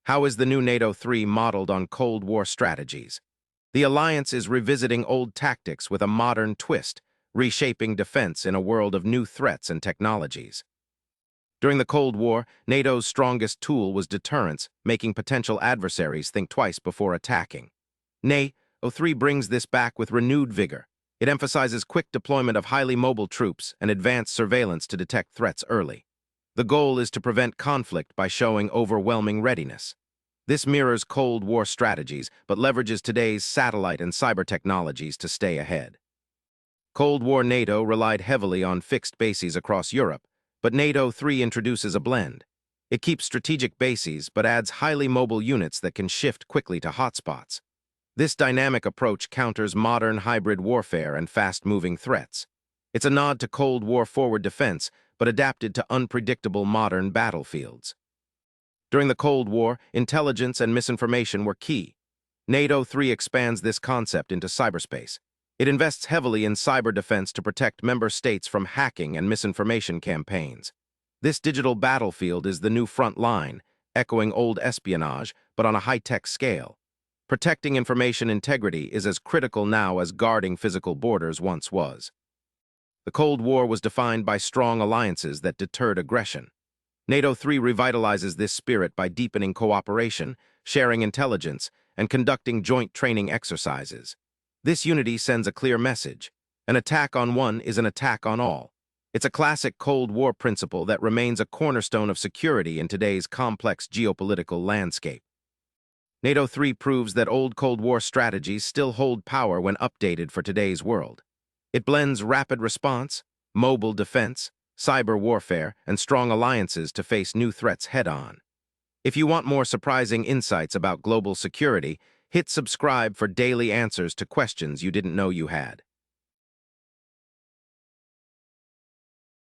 How is the new NATO 3 modeled on Cold War strategies? The alliance is revisiting old tactics with a modern twist, reshaping defense in a world of new threats and technologies. During the Cold War, NATO's strongest tool was deterrence, making potential adversaries think twice before attacking. NATO 3 brings this back with renewed vigor. It emphasizes quick deployment of highly mobile troops and advanced surveillance to detect threats early. The goal is to prevent conflict by showing overwhelming readiness. This mirrors Cold War strategies, but leverages today's satellite and cyber technologies to stay ahead. Cold War NATO relied heavily on fixed bases across Europe, but NATO 3 introduces a blend. It keeps strategic bases, but adds highly mobile units that can shift quickly to hotspots. This dynamic approach counters modern hybrid warfare and fast-moving threats. It's a nod to Cold War forward defense, but adapted to unpredictable modern battlefields. During the Cold War, intelligence and misinformation were key. NATO 3 expands this concept into cyberspace. It invests heavily in cyber defense to protect member states from hacking and misinformation campaigns. This digital battlefield is the new front line, echoing old espionage, but on a high-tech scale. Protecting information integrity is as critical now as guarding physical borders once was. The Cold War was defined by strong alliances that deterred aggression. NATO 3 revitalizes this spirit by deepening cooperation, sharing intelligence, and conducting joint training exercises. This unity sends a clear message. An attack on one is an attack on all. It's a classic Cold War principle that remains a cornerstone of security in today's complex geopolitical landscape. NATO 3 proves that old Cold War strategies still hold power when updated for today's world. It blends rapid response, mobile defense, cyber warfare, and strong alliances to face new threats head-on. If you want more surprising insights about global security, hit subscribe for daily answers to questions you didn't know you had.